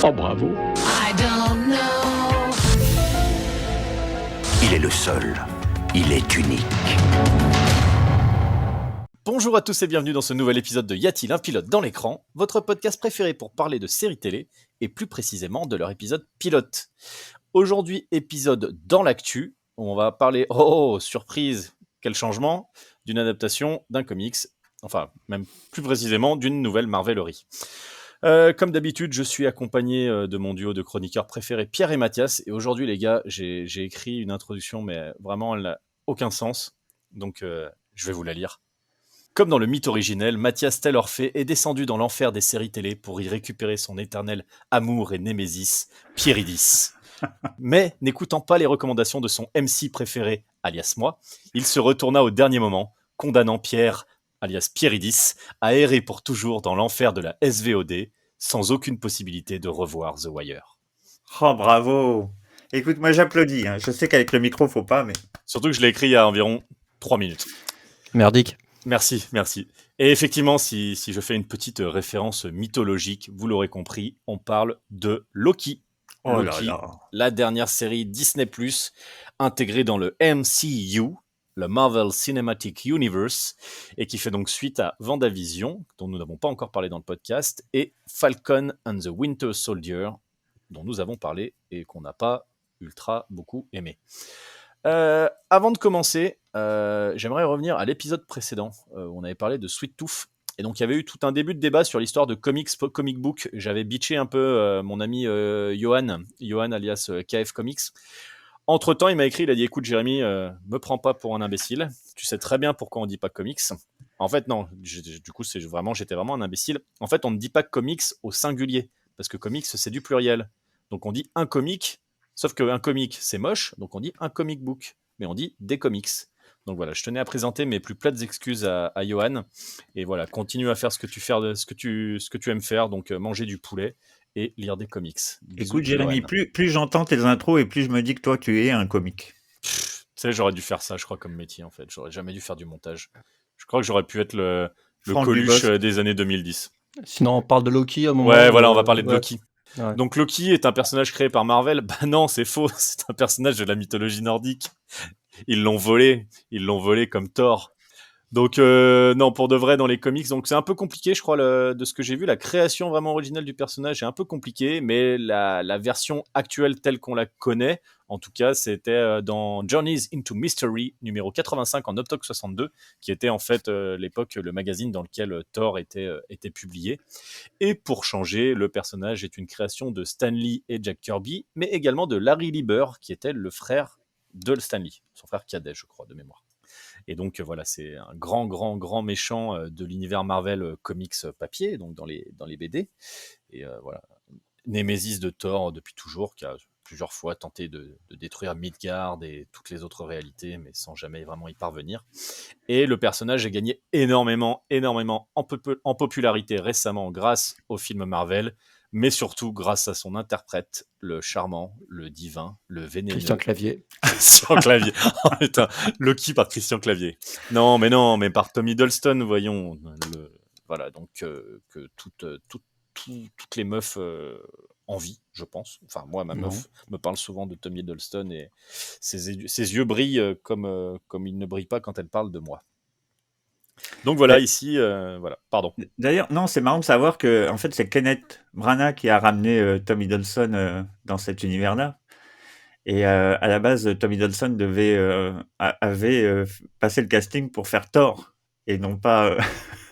Oh bravo. I don't know. Il est le seul. Il est unique. Bonjour à tous et bienvenue dans ce nouvel épisode de Y a-t-il un pilote dans l'écran, votre podcast préféré pour parler de séries télé et plus précisément de leur épisode pilote. Aujourd'hui, épisode dans l'actu, où on va parler, surprise, quel changement, d'une adaptation d'un comics, enfin même plus précisément d'une nouvelle Marvelerie. Comme d'habitude, je suis accompagné de mon duo de chroniqueurs préférés, Pierre et Mathias, et aujourd'hui les gars, j'ai écrit une introduction, mais vraiment elle n'a aucun sens, donc je vais vous la lire. Comme dans le mythe originel, Mathias tel Orphée est descendu dans l'enfer des séries télé pour y récupérer son éternel amour et némésis, Pieridis. Mais n'écoutant pas les recommandations de son MC préféré, alias moi, il se retourna au dernier moment, condamnant Pierre, alias Pieridis, à errer pour toujours dans l'enfer de la SVOD, sans aucune possibilité de revoir The Wire. Oh, bravo! Écoute, moi j'applaudis. Je sais qu'avec le micro, faut pas, mais. Surtout que je l'ai écrit il y a environ 3 minutes. Merdique. Merci. Et effectivement, si je fais une petite référence mythologique, vous l'aurez compris, on parle de Loki. Oh Loki, là là. la dernière série Disney+, intégrée dans le MCU, le Marvel Cinematic Universe, et qui fait donc suite à WandaVision, dont nous n'avons pas encore parlé dans le podcast, et Falcon and the Winter Soldier, dont nous avons parlé et qu'on n'a pas ultra beaucoup aimé. Avant de commencer, j'aimerais revenir à l'épisode précédent où on avait parlé de Sweet Tooth. Et donc il y avait eu tout un début de débat sur l'histoire de comic book. J'avais bitché un peu mon ami Johan alias KF Comics. Entre temps, il m'a écrit, il a dit écoute Jérémy, me prends pas pour un imbécile. Tu sais très bien pourquoi on dit pas comics. En fait non, du coup j'étais vraiment un imbécile. En fait on ne dit pas comics au singulier parce que comics c'est du pluriel. Donc on dit un comic. Sauf qu'un comic, c'est moche, donc on dit un comic book, mais on dit des comics. Donc voilà, je tenais à présenter mes plus plates excuses à Johan. Et voilà, continue à faire ce que tu aimes faire, donc manger du poulet et lire des comics. Bisous, Écoute, Jérémy, Johan. plus j'entends tes intros et plus je me dis que toi, tu es un comique. Tu sais, j'aurais dû faire ça, je crois, comme métier, en fait. J'aurais jamais dû faire du montage. Je crois que j'aurais pu être le Franck Coluche Dubosc. des années 2010. Sinon, on parle de Loki à un moment. Ouais, voilà, on va parler de ouais. Loki. Ouais. Donc Loki est un personnage créé par Marvel. Bah non, c'est faux. C'est un personnage de la mythologie nordique. Ils l'ont volé comme Thor. Donc non, pour de vrai dans les comics, donc c'est un peu compliqué, je crois, de ce que j'ai vu, la création vraiment originale du personnage est un peu compliquée, mais la version actuelle telle qu'on la connaît, en tout cas, c'était dans Journeys into Mystery numéro 85 en octobre 62, qui était en fait l'époque le magazine dans lequel Thor était publié. Et pour changer, le personnage est une création de Stan Lee et Jack Kirby, mais également de Larry Lieber, qui était le frère de Stan Lee, son frère cadet, je crois, de mémoire. Et donc voilà, c'est un grand méchant de l'univers Marvel comics papier, donc dans les BD. Et voilà, Némésis de Thor depuis toujours, qui a plusieurs fois tenté de détruire Midgard et toutes les autres réalités, mais sans jamais vraiment y parvenir. Et le personnage a gagné énormément en popularité récemment grâce au film Marvel, mais surtout grâce à son interprète, le charmant, le divin, le vénéneux. Christian Clavier. Christian Clavier. Oh, putain, Loki par Christian Clavier. Non, mais par Tom Hiddleston, voyons. Voilà, donc que toutes les meufs envient, je pense. Enfin, moi, ma meuf me parle souvent de Tom Hiddleston et ses yeux brillent comme ils ne brillent pas quand elle parle de moi. Donc voilà, ici, voilà, pardon. D'ailleurs, non, c'est marrant de savoir que en fait, c'est Kenneth Branagh qui a ramené Tom Hiddleston dans cet univers-là. Et à la base, Tom Hiddleston avait passé le casting pour faire Thor et non pas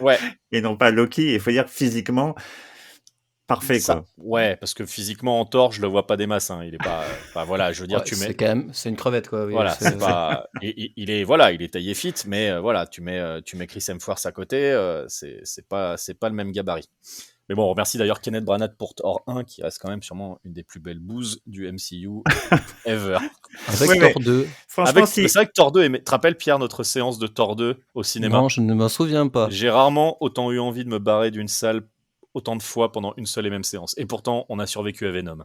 Ouais. et non pas Loki. Il faut dire que physiquement, parfait Ça, quoi. ouais, parce que physiquement en Thor, je le vois pas des masses. Hein. Il est pas. Enfin, voilà, je veux dire, Ouais, tu mets. c'est une crevette, quoi. Oui, Voilà, c'est pas. Il est taillé fit, mais voilà, tu mets Chris Hemsworth à côté, c'est pas le même gabarit. Mais bon, on remercie d'ailleurs Kenneth Branagh pour Thor 1, qui reste quand même sûrement une des plus belles bouses du MCU ever. Avec Ouais, Thor 2. Franchement, C'est vrai que Thor 2, tu te rappelles Pierre, notre séance de Thor 2 au cinéma? Non, je ne m'en souviens pas. J'ai rarement autant eu envie de me barrer d'une salle autant de fois pendant une seule et même séance. Et pourtant, on a survécu à Venom.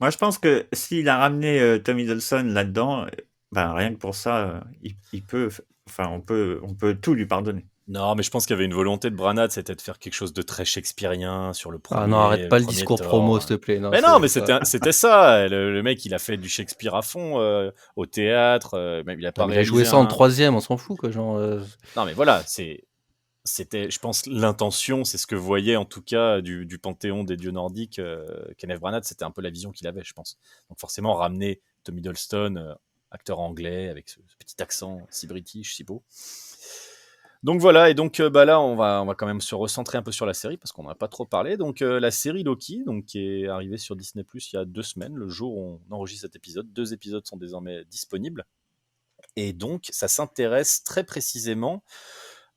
moi, je pense que s'il a ramené Tom Hiddleston là-dedans, ben, rien que pour ça, il peut, enfin, on peut tout lui pardonner. Non, mais je pense qu'il y avait une volonté de Branagh, c'était de faire quelque chose de très shakespearien sur le Ah non, arrête le pas le premier discours promo, s'il Thor. te plaît. Non, Mais non, mais c'est pas... c'était ça. Le mec, il a fait du Shakespeare à fond au théâtre. Même il a Non, pas mais il a joué réalisé ça en un. troisième, on s'en fout, quoi. Genre, Non, mais voilà, c'était, je pense, l'intention, c'est ce que voyait en tout cas du panthéon des dieux nordiques. Kenneth Branagh, c'était un peu la vision qu'il avait, je pense. Donc forcément, ramener Tom Hiddleston, acteur anglais, avec ce petit accent si british, si beau. Donc voilà, et donc bah là, on va quand même se recentrer un peu sur la série, parce qu'on n'en a pas trop parlé. Donc la série Loki, donc, qui est arrivée sur Disney+, il y a 2 semaines, le jour où on enregistre cet épisode. 2 épisodes sont désormais disponibles. Et donc, ça s'intéresse très précisément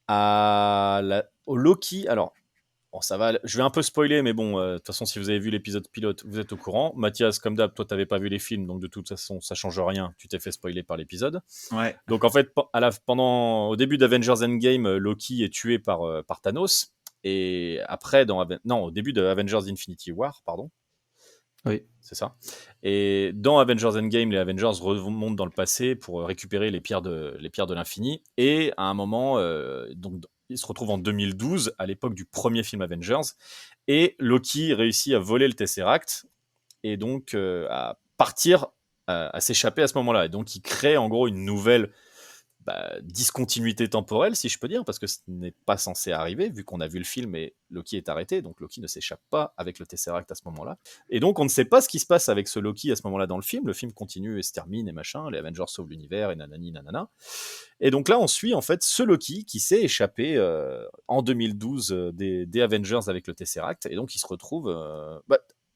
au Loki. Alors, bon, ça va, je vais un peu spoiler, mais bon, de toute façon, si vous avez vu l'épisode pilote, vous êtes au courant. Mathias, comme d'hab, toi, t'avais pas vu les films, donc de toute façon, ça change rien. Tu t'es fait spoiler par l'épisode. Ouais. Donc en fait, au début d'Avengers Endgame, Loki est tué par Thanos. Et après, au début de Avengers Infinity War, pardon, oui. c'est ça. Et dans Avengers Endgame, les Avengers remontent dans le passé pour récupérer les pierres de l'infini. Et à un moment, donc, ils se retrouvent en 2012, à l'époque du premier film Avengers. Et Loki réussit à voler le Tesseract et donc à partir, à s'échapper à ce moment-là. Et donc, il crée en gros une nouvelle discontinuité temporelle, si je peux dire, parce que ce n'est pas censé arriver, vu qu'on a vu le film et Loki est arrêté, donc Loki ne s'échappe pas avec le Tesseract à ce moment-là. Et donc on ne sait pas ce qui se passe avec ce Loki à ce moment-là dans le film continue et se termine et machin, les Avengers sauvent l'univers et nanani nanana. Et donc là on suit en fait ce Loki qui s'est échappé en 2012 des Avengers avec le Tesseract, et donc il se retrouve...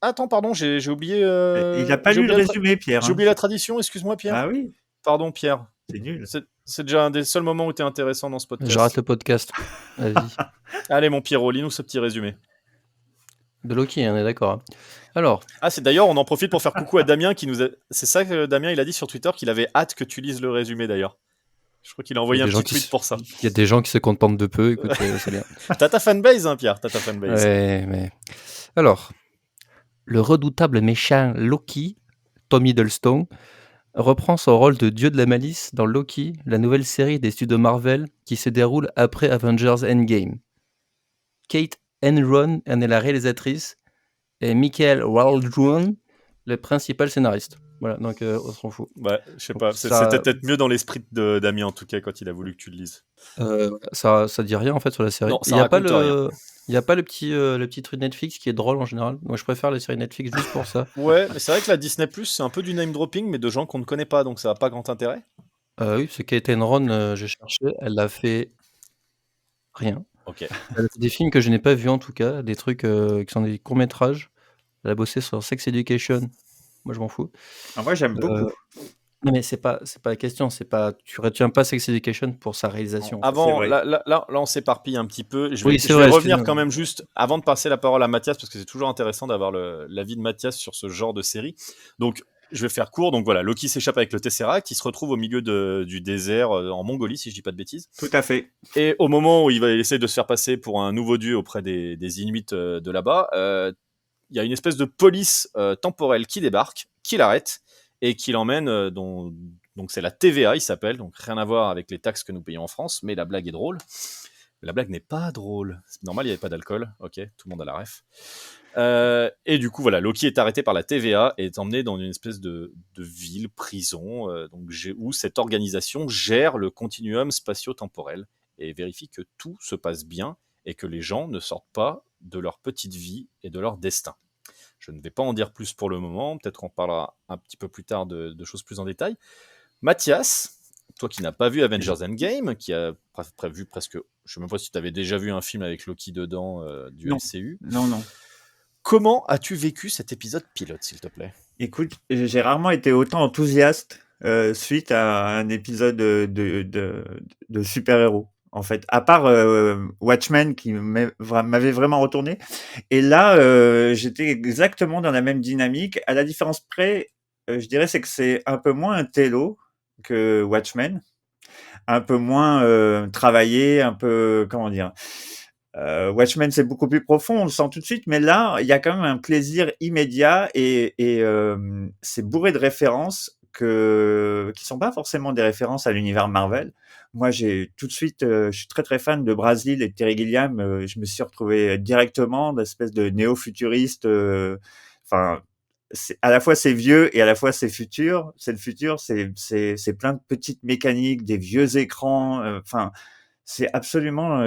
Attends, pardon, j'ai oublié... Il n'a pas lu le résumé, Pierre. J'ai oublié la tradition, excuse-moi Pierre. Ah oui, Pardon Pierre. c'est nul. C'est déjà un des seuls moments où tu es intéressant dans ce podcast. Je rate le podcast. Vas-y. Allez, mon Pierrot, lis-nous ce petit résumé. De Loki, on est d'accord. Hein. Alors. Ah, c'est d'ailleurs, on en profite pour faire coucou à Damien qui nous a. C'est ça que Damien, il a dit sur Twitter qu'il avait hâte que tu lises le résumé d'ailleurs. Je crois qu'il a envoyé un petit tweet pour ça. Il y a des gens qui se contentent de peu, écoute, c'est bien. T'as ta fanbase, hein, Pierre, t'as ta fanbase. Ouais, mais. Alors, le redoutable méchant Loki, Tom Hiddleston, reprend son rôle de dieu de la malice dans Loki, la nouvelle série des studios Marvel qui se déroule après Avengers Endgame. Kate Enron en est la réalisatrice et Michael Waldron le principal scénariste. Voilà, donc on s'en fout. Ouais, je sais Donc, pas, ça- c'était peut-être mieux dans l'esprit de Damien en tout cas quand il a voulu que tu le lises. ça dit rien en fait sur la série. Non, ça Il n'y a pas raconte rien. il y a pas le petit truc Netflix qui est drôle en général. Moi je préfère les séries Netflix juste pour ça. Ouais, mais c'est vrai que la Disney+, c'est un peu du name dropping, mais de gens qu'on ne connaît pas, donc ça n'a pas grand intérêt. Oui, c'est Kate Enron, j'ai cherché, elle a fait rien. Ok. Elle a fait des films que je n'ai pas vus en tout cas, des trucs qui sont des courts-métrages. Elle a bossé sur Sex Education. Moi je m'en fous. Moi, j'aime beaucoup. Non mais c'est pas la question, c'est pas tu retiens pas Sex Education pour sa réalisation. Avant, vrai. là, on s'éparpille un petit peu. Oui, Je c'est vais vrai, revenir excuse-moi. quand même juste avant de passer la parole à Mathias, parce que c'est toujours intéressant d'avoir l'avis de Mathias sur ce genre de série. Donc, je vais faire court. Donc voilà, Loki s'échappe avec le Tesseract, il se retrouve au milieu du désert en Mongolie, si je dis pas de bêtises. Tout à fait. Et au moment où il va essayer de se faire passer pour un nouveau dieu auprès des Inuits de là-bas, il y a une espèce de police temporelle qui débarque, qui l'arrête et qui l'emmène donc c'est la TVA, il s'appelle, donc rien à voir avec les taxes que nous payons en France, mais la blague est drôle. La blague n'est pas drôle. C'est normal, il n'y avait pas d'alcool. Ok, tout le monde a la ref. Et du coup, voilà, Loki est arrêté par la TVA et est emmené dans une espèce de ville, prison, où cette organisation gère le continuum spatio-temporel et vérifie que tout se passe bien et que les gens ne sortent pas de leur petite vie et de leur destin. Je ne vais pas en dire plus pour le moment, peut-être qu'on parlera un petit peu plus tard de choses plus en détail. Mathias, toi qui n'as pas vu Avengers Endgame, qui a prévu presque... Je ne sais même pas si tu avais déjà vu un film avec Loki dedans du Non. MCU. Non. Comment as-tu vécu cet épisode pilote, s'il te plaît ? Écoute, j'ai rarement été autant enthousiaste suite à un épisode de super-héros. En fait, à part Watchmen qui m'avait vraiment retourné. Et là, j'étais exactement dans la même dynamique. À la différence près, je dirais, c'est que c'est un peu moins un télo que Watchmen, un peu moins travaillé, un peu, comment dire. Watchmen, c'est beaucoup plus profond, on le sent tout de suite, mais là, il y a quand même un plaisir immédiat et c'est bourré de références qui sont pas forcément des références à l'univers Marvel. Moi, j'ai tout de suite, je suis très très fan de Brazil et de Terry Gilliam. Je me suis retrouvé directement d'espèce de néo-futuriste. Enfin, à la fois c'est vieux et à la fois c'est futur. C'est le futur, c'est plein de petites mécaniques, des vieux écrans. Enfin, c'est absolument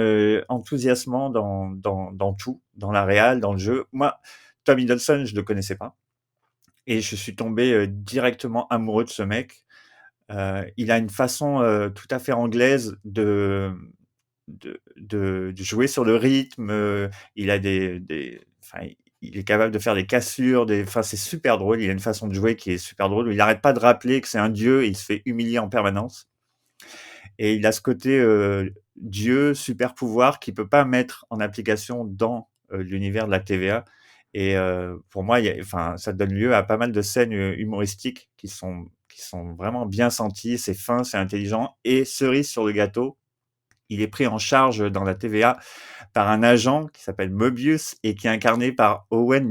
enthousiasmant dans tout, dans la réal, dans le jeu. Moi, Tom Hiddleston, je le connaissais pas. Et je suis tombé directement amoureux de ce mec. Il a une façon tout à fait anglaise de jouer sur le rythme. Il a enfin, il est capable de faire des cassures. Enfin, c'est super drôle. Il a une façon de jouer qui est super drôle. Il n'arrête pas de rappeler que c'est un dieu et il se fait humilier en permanence. Et il a ce côté dieu, super pouvoir qu'il peut pas mettre en application dans l'univers de la TVA. Et pour moi, enfin, ça donne lieu à pas mal de scènes humoristiques qui sont vraiment bien senties. C'est fin, c'est intelligent. Et cerise sur le gâteau, il est pris en charge dans la TVA par un agent qui s'appelle Mobius et qui est incarné par Owen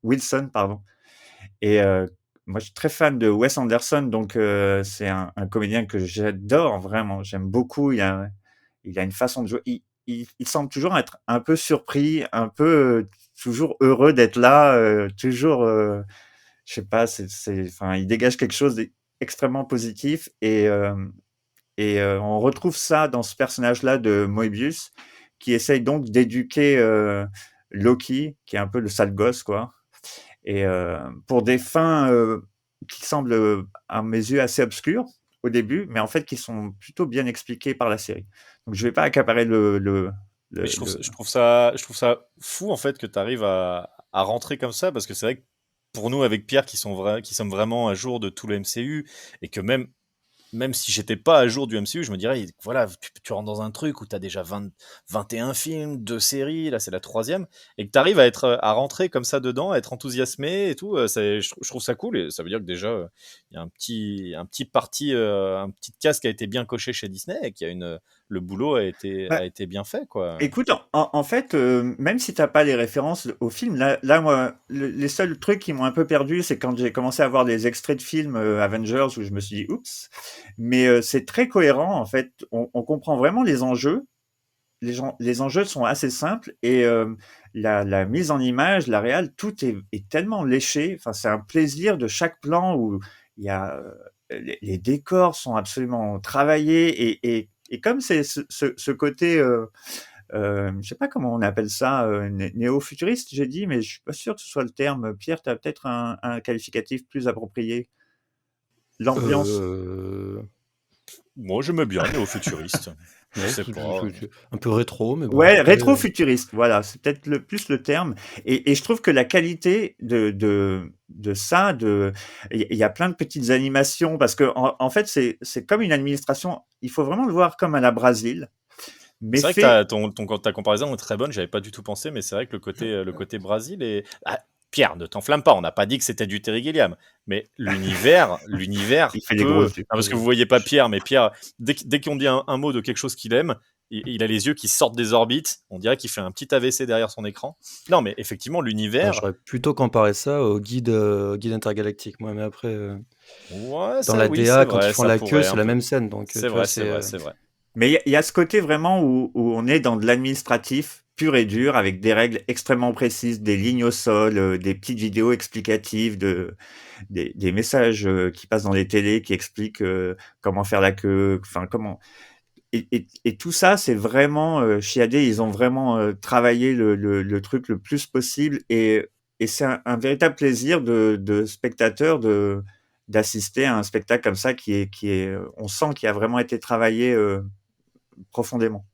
Wilson, pardon. Et moi, je suis très fan de Wes Anderson, donc c'est un comédien que j'adore vraiment. J'aime beaucoup. Il a une façon de jouer. Il semble toujours être un peu surpris, un peu toujours heureux d'être là, toujours. Je sais pas. Enfin, il dégage quelque chose d'extrêmement positif et on retrouve ça dans ce personnage-là de Moebius qui essaye donc d'éduquer Loki, qui est un peu le sale gosse, quoi. Et pour des fins qui semblent, à mes yeux, assez obscures au début, mais en fait qui sont plutôt bien expliquées par la série. Donc je vais pas accaparer Mais je trouve ça fou en fait que tu arrives à rentrer comme ça, parce que c'est vrai que pour nous avec Pierre qui sommes vraiment à jour de tout le MCU, et que même si j'étais pas à jour du MCU, je me dirais, voilà, tu rentres dans un truc où tu as déjà 21 films, 2 séries, là c'est la troisième, et que tu arrives à rentrer comme ça dedans, à être enthousiasmé et tout, je trouve ça cool, et ça veut dire que déjà, il y a un petit case qui a été bien coché chez Disney, et le boulot a Bah, été bien fait, quoi. écoute, en fait, même si t'as pas les références au film, là moi, les seuls trucs qui m'ont un peu perdu, c'est quand j'ai commencé à voir des extraits de films Avengers où je me suis dit oups. Mais c'est très cohérent en fait. On comprend vraiment les enjeux. Les enjeux sont assez simples et la mise en image, la réal, tout est tellement léché. Enfin, c'est un plaisir de chaque plan où il y a les décors sont absolument travaillés et comme c'est ce côté, je sais pas comment on appelle ça, néo-futuriste, j'ai dit, mais je suis pas sûr que ce soit le terme. Pierre, tu as peut-être un qualificatif plus approprié. L'ambiance. Heu, Moi, j'aimais bien néo-futuriste. Je ouais, sais pas. c'est un peu rétro, mais bon Ouais, après, rétro-futuriste, voilà, c'est peut-être plus le terme. Et je trouve que la qualité de ça, il y a plein de petites animations parce que en fait, c'est comme une administration. Il faut vraiment le voir comme à la Brésil, mais C'est vrai que fait. ta comparaison est très bonne, j'avais pas du tout pensé, mais c'est vrai que le côté Brésil est. Ah, Pierre, ne t'enflamme pas, on n'a pas dit que c'était du Terry Gilliam, mais l'univers Il fait des peut. grosses Non, yeux. parce que vous voyez pas Pierre, mais Pierre, dès qu'on dit un mot de quelque chose qu'il aime, il a les yeux qui sortent des orbites, on dirait qu'il fait un petit AVC derrière son écran. Non, mais effectivement, l'univers, j'aurais plutôt comparé ça au guide intergalactique, moi, mais après, ouais, dans ça, la oui, c'est DA, quand ils vrai, font ça la queue, pourrait c'est un la peu. même scène, donc C'est tu vois, vrai, c'est vrai, c'est vrai. Mais il y a ce côté vraiment où on est dans de l'administratif pur et dur, avec des règles extrêmement précises, des lignes au sol, des petites vidéos explicatives, des messages qui passent dans les télés qui expliquent comment faire la queue, enfin comment. Et tout ça, c'est vraiment Chiadé, ils ont vraiment travaillé le truc le plus possible et c'est un véritable plaisir de spectateur d'assister à un spectacle comme ça on sent qu'il a vraiment été travaillé profondément.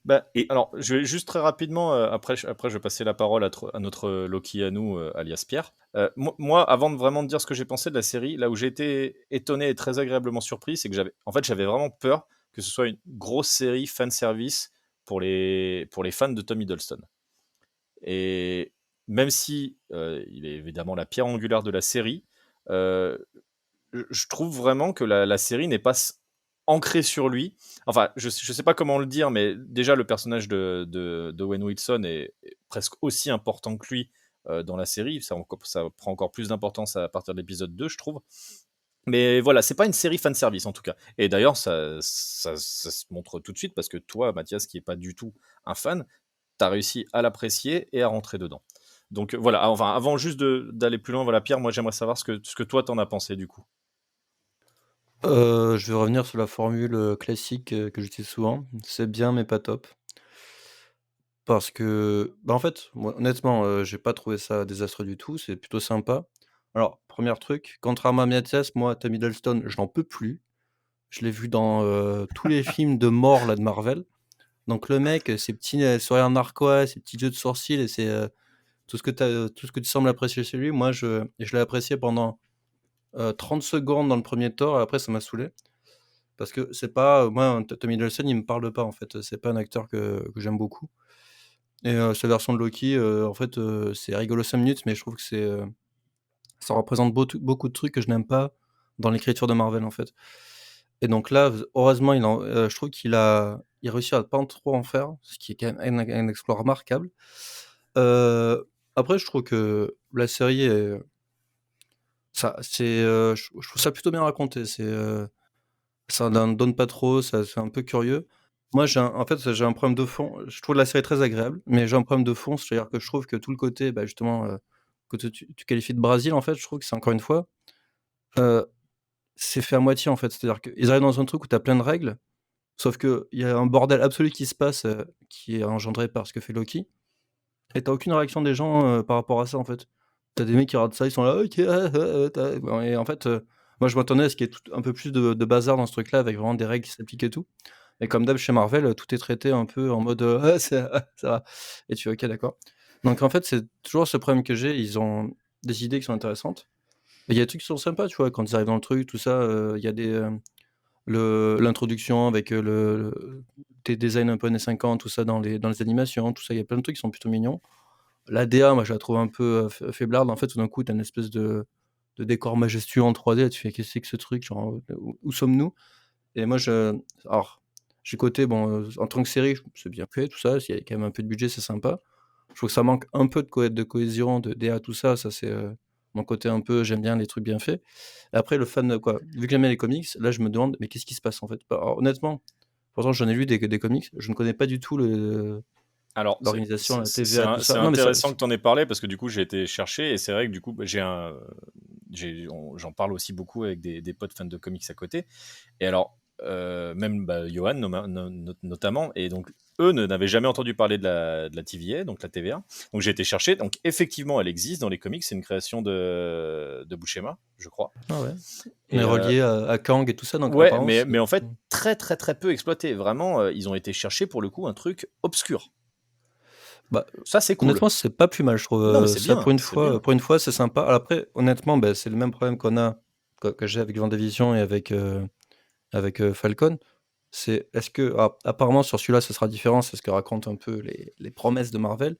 Bah, Et alors, je vais juste très rapidement, après je vais passer la parole à notre Loki à nous, alias Pierre. Moi, avant de vraiment te dire ce que j'ai pensé de la série, là où j'ai été étonné et très agréablement surpris, c'est que j'avais vraiment peur que ce soit une grosse série fan service pour les fans de Tom Hiddleston. Et même si il est évidemment la pierre angulaire de la série, euh, je trouve vraiment que la série n'est pas ancrée sur lui. Enfin, je sais pas comment le dire, mais déjà le personnage de Owen Wilson est presque aussi important que lui dans la série. Ça prend encore plus d'importance à partir de l'épisode 2, je trouve. Mais voilà, c'est pas une série fan service en tout cas. Et d'ailleurs, ça se montre tout de suite parce que toi, Mathias, qui est pas du tout un fan, t'as réussi à l'apprécier et à rentrer dedans. Donc voilà, enfin, avant juste d'aller plus loin, voilà, Pierre, moi j'aimerais savoir ce que toi t'en as pensé du coup. Je vais revenir sur la formule, classique, que j'utilise souvent. C'est bien mais pas top. Parce que, bah, en fait, moi honnêtement, j'ai pas trouvé ça désastreux du tout, c'est plutôt sympa. Alors, premier truc, contrairement à Mathias, moi, Tom Hiddleston, je n'en peux plus. Je l'ai vu dans, tous les films de mort là de Marvel. Donc le mec, ses petits, sourires narquois, ses petits jeux de sourcils et tout ce que tu sembles apprécier chez lui, moi je l'ai apprécié pendant, 30 secondes dans le premier Thor et après ça m'a saoulé. Parce que c'est pas, moi, Tom Hiddleston, il me parle pas en fait, c'est pas un acteur que j'aime beaucoup et sa version de Loki, en fait, c'est rigolo 5 minutes, mais je trouve que ça représente beaucoup de trucs que je n'aime pas dans l'écriture de Marvel, en fait. Et donc là, heureusement, je trouve il réussit à pas trop en faire, ce qui est quand même un exploit remarquable. Après je trouve que la série est ça c'est, je trouve ça plutôt bien raconté. Ça n'en donne pas trop, ça c'est un peu curieux. Moi, en fait, j'ai un problème de fond. Je trouve la série très agréable, mais j'ai un problème de fond, c'est-à-dire que je trouve que tout le côté, bah, justement, que tu qualifies de Brésil, en fait, je trouve que c'est encore une fois, heu, c'est fait à moitié, en fait. C'est-à-dire qu'ils arrivent dans un truc où tu as plein de règles, sauf qu'il y a un bordel absolu qui se passe, qui est engendré par ce que fait Loki et tu aucune réaction des gens, par rapport à ça, en fait. Tu as des mecs qui regardent ça, ils sont là: «OK, bon et en fait, moi, je m'attendais à ce qu'il y ait un peu plus de bazar dans ce truc-là avec vraiment des règles qui s'appliquent et tout. Et comme d'hab chez Marvel, tout est traité un peu en mode, «Ah ça va» et tu fais: «OK, d'accord». Donc en fait, c'est toujours ce problème que j'ai, ils ont des idées qui sont intéressantes. Et il y a des trucs qui sont sympas, tu vois? Quand ils arrivent dans le truc, tout ça, il y a l'introduction avec, des designs un peu années 50, tout ça dans les animations, tout ça, il y a plein de trucs qui sont plutôt mignons. La DA, moi, je la trouve un peu, faiblarde. En fait, tout d'un coup, tu as une espèce de décor majestueux en 3D, tu fais: «Qu'est-ce que c'est que ce truc? Genre, où sommes-nous?» Et moi, alors, j'ai côté, bon, en tant que série, c'est bien fait, tout ça, s'il y a quand même un peu de budget, c'est sympa. Je trouve que ça manque un peu de cohésion, de DA, tout ça, c'est, mon côté un peu j'aime bien les trucs bien faits. Et après le fan, quoi, vu que j'aime bien les comics, là, je me demande: «Mais qu'est-ce qui se passe, en fait?» Bah, alors honnêtement, pourtant j'en ai lu des comics, je ne connais pas du tout Alors, l'organisation, la c'est TVA, tout c'est ça. Non, mais ça intéressant que tu en aies parlé parce que du coup, j'ai été chercher et c'est vrai que du coup, bah, j'en parle aussi beaucoup avec des potes fans de comics à côté. Et alors, même bah, Johan notamment, et donc eux n'avaient jamais entendu parler de la TVA, donc la TVA. Donc j'ai été chercher. Donc effectivement, elle existe dans les comics. C'est une création de Buscema, je crois. ah ouais, mais Et relié à Kang et tout ça, donc ouais, apparemment mais en fait, mmh. très très très peu exploité. Vraiment, ils ont été chercher pour le coup un truc obscur. Bah, Ça, c'est cool. honnêtement, c'est pas plus mal, je trouve, Non, mais c'est ça bien, c'est bien. pour une fois, c'est sympa. Alors après, honnêtement, bah, c'est le même problème que j'ai avec WandaVision et avec, Falcon. C'est est-ce que apparemment sur celui-là, ce sera différent, c'est ce que racontent un peu les promesses de Marvel.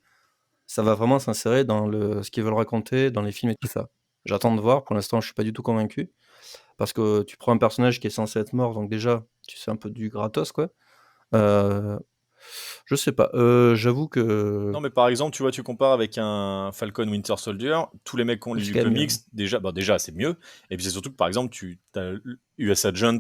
Ça va vraiment s'insérer dans ce qu'ils veulent raconter dans les films et tout ça. J'attends de voir, pour l'instant, je suis pas du tout convaincu parce que tu prends un personnage qui est censé être mort, donc déjà, tu fais un peu du gratos, quoi. Heu, je sais pas, j'avoue que Non, mais par exemple, tu vois, tu compares avec un Falcon Winter Soldier, tous les mecs qui ont lu c'est du quand même comics, mieux. déjà c'est mieux. Et puis c'est surtout que, par exemple, tu as US Agent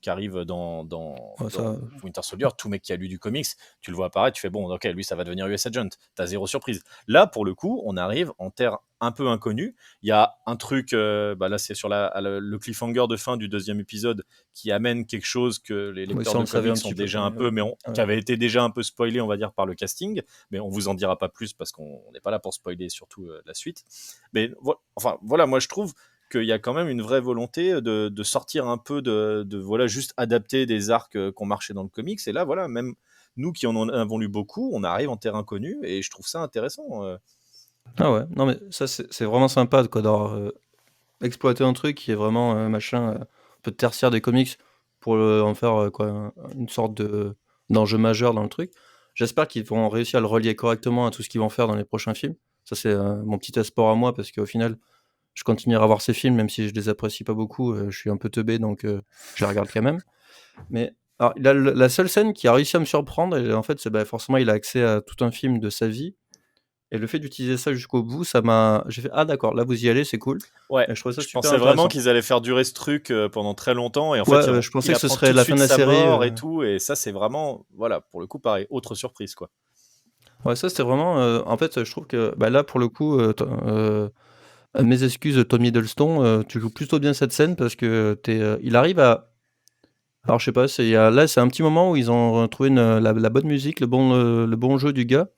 qui arrive Ouais, dans ça Winter Soldier, tout mec qui a lu du comics, tu le vois apparaître, tu fais bon, ok, lui ça va devenir US Agent. T'as zéro surprise. Là, pour le coup, on arrive en terre un peu inconnue. Il y a un truc, bah là c'est sur le cliffhanger de fin du deuxième épisode qui amène quelque chose que les oui, lecteurs ça, on de le savait comics un sont petit peu, déjà un mais peu, mais ouais. qui avait été déjà un peu spoilé, on va dire, par le casting, mais on vous en dira pas plus parce qu'on n'est pas là pour spoiler surtout la suite. Mais enfin voilà, moi je trouve qu'il y a quand même une vraie volonté de sortir un peu voilà, juste adapter des arcs qui ont marché dans le comics. Et là, voilà, même nous qui en avons lu beaucoup, on arrive en terrain connu et je trouve ça intéressant. Ah ouais, non mais ça c'est vraiment sympa quoi d'avoir, exploité un truc qui est vraiment, machin, un peu tertiaire des comics pour, en faire, quoi, une sorte d'enjeu majeur dans le truc. J'espère qu'ils vont réussir à le relier correctement à tout ce qu'ils vont faire dans les prochains films. Ça c'est, mon petit espoir à moi parce qu'au final, je continuerai à voir ces films même si je les apprécie pas beaucoup, je suis un peu teubé donc je les regarde quand même. Mais alors la seule scène qui a réussi à me surprendre et en fait, c'est, bah, forcément il a accès à tout un film de sa vie. Et le fait d'utiliser ça jusqu'au bout, j'ai fait: «Ah d'accord, là vous y allez, c'est cool» Ouais, et je trouvais ça je super pensais vraiment intéressant. qu'ils allaient faire durer ce truc pendant très longtemps, et en Ouais, fait, je pensais il que ce apprend serait tout de la fin suite de la sa série, mort et tout, et ça, c'est vraiment, voilà, pour le coup, pareil, autre surprise, quoi. ouais, ça c'était vraiment, en fait, je trouve que, bah, là pour le coup, mes excuses Tom Hiddleston, tu joues plutôt bien cette scène parce que il arrive à alors je sais pas, là, c'est un petit moment où ils ont trouvé la bonne musique, le bon jeu du gars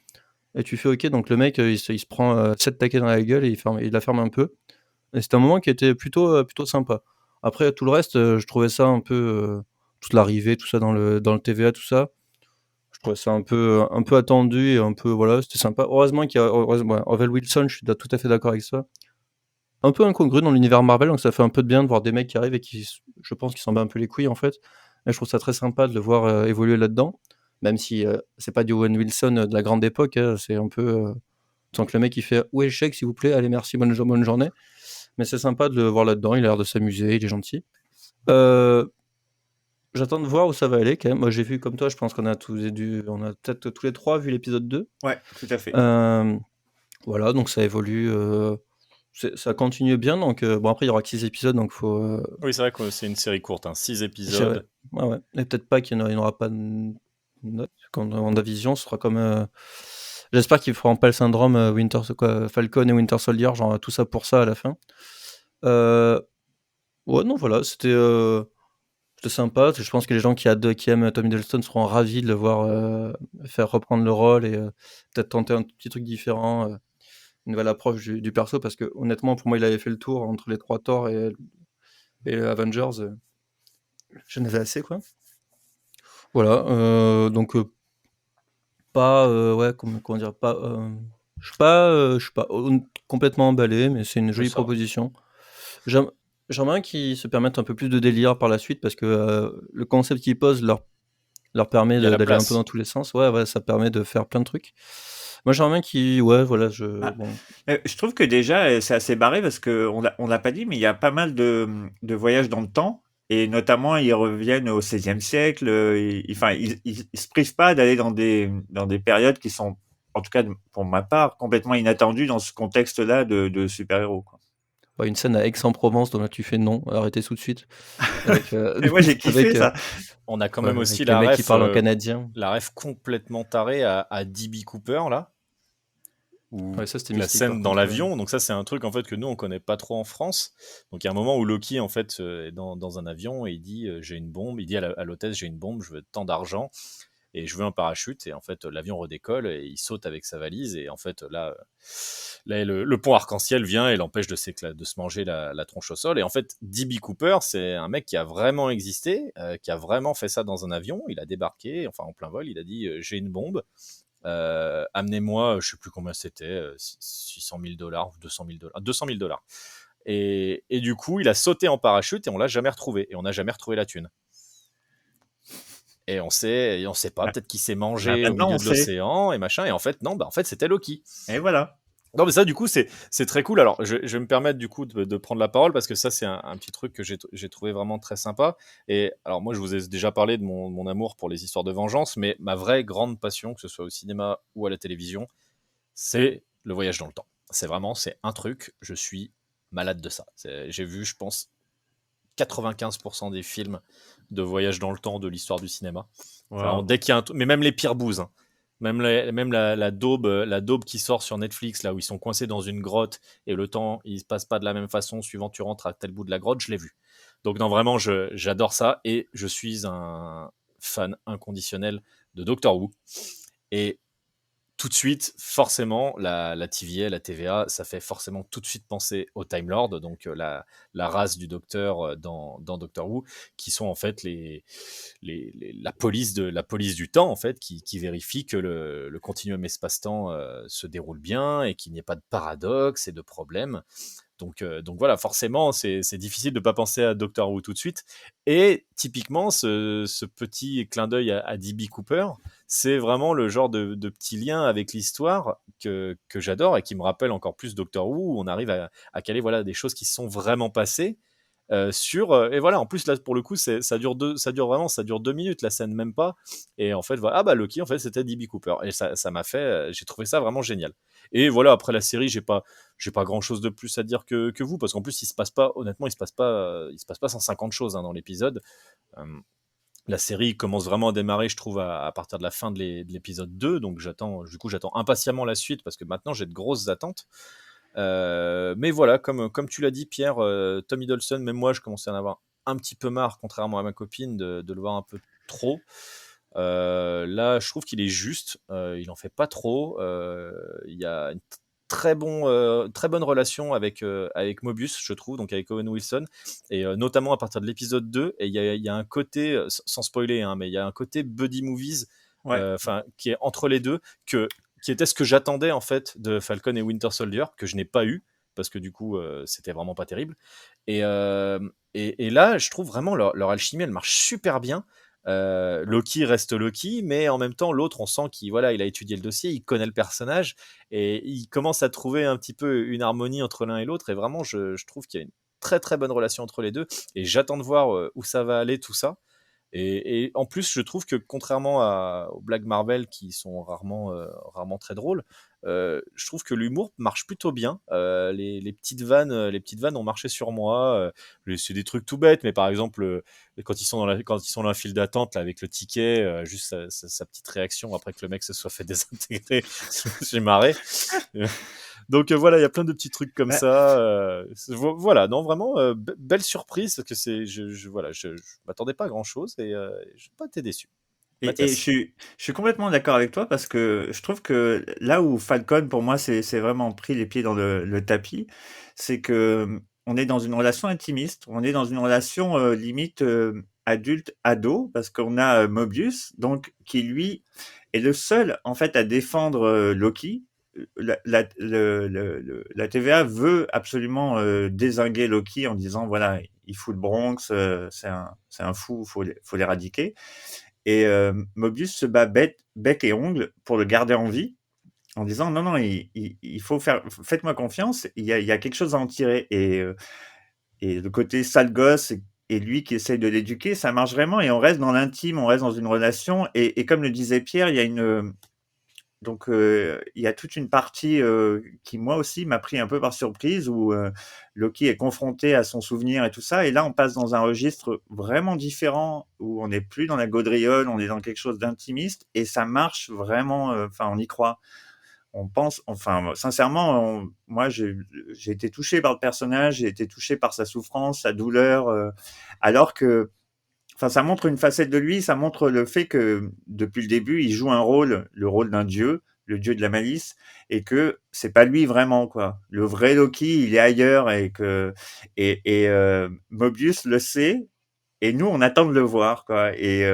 et tu fais: «OK», donc le mec, il se prend, 7 taquets dans la gueule et il la ferme un peu et c'était un moment qui était plutôt sympa. Après tout le reste, je trouvais ça un peu, toute l'arrivée, tout ça dans le TVA, tout ça, je trouvais ça un peu attendu et un peu voilà, c'était sympa. Heureusement, ouais, Owen Wilson, je suis tout à fait d'accord avec ça. Un peu incongru dans l'univers Marvel, donc ça fait un peu de bien de voir des mecs qui arrivent et je pense, qui s'en bat un peu les couilles, en fait. Et je trouve ça très sympa de le voir, évoluer là-dedans, même si, c'est pas du Owen Wilson, de la grande époque, hein, c'est un peu, tu sens que le mec il fait: «Où est le chèque s'il vous plaît? Allez merci, bonne journée». Mais c'est sympa de le voir là-dedans, il a l'air de s'amuser, il est gentil. Heu, J'attends de voir où ça va aller quand même. Moi j'ai vu comme toi, je pense on a peut-être tous les 3 vu l'épisode 2. Ouais, tout à fait. Hem, voilà, donc ça évolue, ça continue bien donc bon après il y aura que 6 épisodes donc faut, Oui, c'est vrai que c'est une série courte, hein, 6 j'ai ouais, épisodes. ouais et peut-être pas qu'il y en aura pas de notes quand WandaVision ce sera comme, j'espère qu'ils feront pas le syndrome, Falcon et Winter Soldier, genre tout ça pour ça à la fin. Heu, ouais non voilà, c'était sympa, je pense que les gens qui aiment Tom Hiddleston seront ravis de le voir, faire reprendre le rôle et peut-être tenter un petit truc différent, une nouvelle approche du perso parce que honnêtement pour moi il avait fait le tour entre les 3 Thor et Avengers, j'en avais assez quoi. Voilà, donc pas, ouais, comment dire? Pas, je suis pas complètement emballé, mais c'est une Oui, jolie ça va. proposition. J'aime J'aimerais qu'ils se permettent un peu plus de délire par la suite parce que, le concept qu'ils posent leur permet Il y a la d'aller un peu dans place. tous les sens. Ouais, ouais, ça permet de faire plein de trucs. Moi, j'aimerais bien qu'ils ouais, voilà, Ah, bon, je trouve que déjà, c'est assez barré parce qu'on l'a pas dit, mais il y a pas mal de voyages dans le temps et notamment ils reviennent au XVIe siècle, ils se privent pas d'aller dans des périodes qui sont, en tout cas pour ma part, complètement inattendues dans ce contexte-là de super-héros, quoi. ouais, une scène à Aix-en-Provence dont là tu fais: «Non, arrêtez tout de suite» avec, Et moi j'ai kiffé avec, ça. On a quand ouais, même aussi avec les mecs qui parlent en canadien. la ref complètement tarée à D.B. Cooper, là, ou Ouais, ça c'était la mystique par scène dans contre, l'avion. Donc ça, c'est un truc en fait que nous on connaît pas trop en France. Donc il y a un moment où Loki en fait est dans un avion et il dit j'ai une bombe. Il dit à l'hôtesse j'ai une bombe, je veux tant d'argent et je veux un parachute. Et en fait l'avion redécolle et il saute avec sa valise et en fait là le pont arc-en-ciel vient et l'empêche de se manger la tronche au sol. Et en fait D.B. Cooper, c'est un mec qui a vraiment existé, qui a vraiment fait ça dans un avion. Il a débarqué, enfin en plein vol, il a dit j'ai une bombe. Amenez-moi, je sais plus combien c'était, 600 000 dollars ou 200 000 dollars, 200 000 dollars. Et du coup, il a sauté en parachute et on l'a jamais retrouvé. Et on n'a jamais retrouvé la thune. Et on sait pas, Bah, peut-être qu'il s'est bah, mangé au maintenant milieu on de sait. l'océan et machin. Et en fait, non, bah en fait, c'était Loki. Et voilà. Non, mais ça, du coup, c'est très cool. Alors, je vais me permettre, du coup, de prendre la parole parce que ça, c'est un petit truc que j'ai trouvé vraiment très sympa. Et alors, moi, je vous ai déjà parlé de mon amour pour les histoires de vengeance, mais ma vraie grande passion, que ce soit au cinéma ou à la télévision, c'est le voyage dans le temps. C'est un truc, je suis malade de ça. J'ai vu, je pense, 95% des films de voyage dans le temps de l'histoire du cinéma. Vraiment, Waouh. dès qu'il y a mais même les pires bouses, hein. Même la daube qui sort sur Netflix, là où ils sont coincés dans une grotte et le temps, il se passe pas de la même façon suivant tu rentres à tel bout de la grotte, je l'ai vu. Donc non, vraiment, j'adore ça et je suis un fan inconditionnel de Doctor Who. Et tout de suite, forcément, la TVA, la TVA, ça fait forcément tout de suite penser aux Time Lords, donc la race du Docteur dans Doctor Who, qui sont en fait la police du temps, en fait, qui vérifie que le continuum espace-temps se déroule bien et qu'il n'y ait pas de paradoxe et de problèmes. Donc voilà, forcément, c'est difficile de ne pas penser à Doctor Who tout de suite. Et typiquement, ce petit clin d'œil à D.B. Cooper, c'est vraiment le genre de petit lien avec l'histoire que j'adore et qui me rappelle encore plus Doctor Who, où on arrive à caler voilà, des choses qui se sont vraiment passées, et voilà, en plus là pour le coup ça dure 2 minutes la scène, même pas. Et en fait voilà, ah bah Loki en fait c'était D.B. Cooper, et ça m'a fait, j'ai trouvé ça vraiment génial. Et voilà, après la série j'ai pas grand chose de plus à dire que vous, parce qu'en plus il se passe pas, honnêtement il se passe pas 150 choses hein, dans l'épisode. Euh, la série commence vraiment à démarrer, je trouve, à partir de la fin de l'épisode 2. Donc j'attends impatiemment la suite, parce que maintenant j'ai de grosses attentes. Mais voilà, comme tu l'as dit, Pierre, Tom Hiddleston, même moi, je commençais à en avoir un petit peu marre, contrairement à ma copine, de le voir un peu trop. Là, je trouve qu'il est juste, il en fait pas trop. Il y a une très bonne relation avec Mobius, je trouve, donc avec Owen Wilson, et notamment à partir de l'épisode 2. Et il y a un côté, sans spoiler, hein, mais il y a un côté buddy movies, Ouais. qui est entre les deux, qui était ce que j'attendais en fait de Falcon et Winter Soldier, que je n'ai pas eu, parce que du coup c'était vraiment pas terrible. Et là, je trouve vraiment leur alchimie, elle marche super bien. Loki reste Loki, mais en même temps, l'autre, on sent qu'il voilà, il a étudié le dossier, il connaît le personnage, et il commence à trouver un petit peu une harmonie entre l'un et l'autre. Et vraiment, je trouve qu'il y a une très très bonne relation entre les deux, et j'attends de voir où ça va aller tout ça. Et en plus, je trouve que contrairement aux blagues Marvel, qui sont rarement très drôles, je trouve que l'humour marche plutôt bien. Les petites vannes ont marché sur moi. C'est des trucs tout bêtes, mais par exemple, quand ils sont dans la file d'attente là, avec le ticket, juste sa petite réaction après que le mec se soit fait désintégrer, j'ai marré. Donc voilà, il y a plein de petits trucs comme Bah, ça. Voilà, non, vraiment, belle surprise, parce que voilà, je m'attendais pas à grand chose, et je n'ai pas été déçu. et Mathias. je suis complètement d'accord avec toi parce que je trouve que là où Falcon, pour moi, c'est vraiment pris les pieds dans le tapis, c'est que on est dans une relation intimiste, on est dans une relation limite adulte-ado, parce qu'on a Mobius, donc qui lui est le seul en fait à défendre Loki. La TVA veut absolument dézinguer Loki en disant voilà, il fout le Bronx, c'est un fou, faut l'éradiquer. Et Mobius se bat bec et ongle pour le garder en vie, en disant non, non, il faut faire, faites-moi confiance, il y a quelque chose à en tirer. Et le côté sale gosse et lui qui essaye de l'éduquer, ça marche vraiment, et on reste dans l'intime, on reste dans une relation. Et comme le disait Pierre, il y a donc il y a toute une partie qui moi aussi m'a pris un peu par surprise, où Loki est confronté à son souvenir et tout ça, et là on passe dans un registre vraiment différent, où on n'est plus dans la gaudriole, on est dans quelque chose d'intimiste, et ça marche vraiment, enfin on y croit. On pense, enfin sincèrement, moi j'ai été touché par le personnage, j'ai été touché par sa souffrance, sa douleur, alors que enfin, ça montre une facette de lui, ça montre le fait que depuis le début, il joue un rôle, le rôle d'un dieu, le dieu de la malice, et que c'est pas lui vraiment, quoi. Le vrai Loki, il est ailleurs, et Mobius le sait, et nous, on attend de le voir, quoi. Et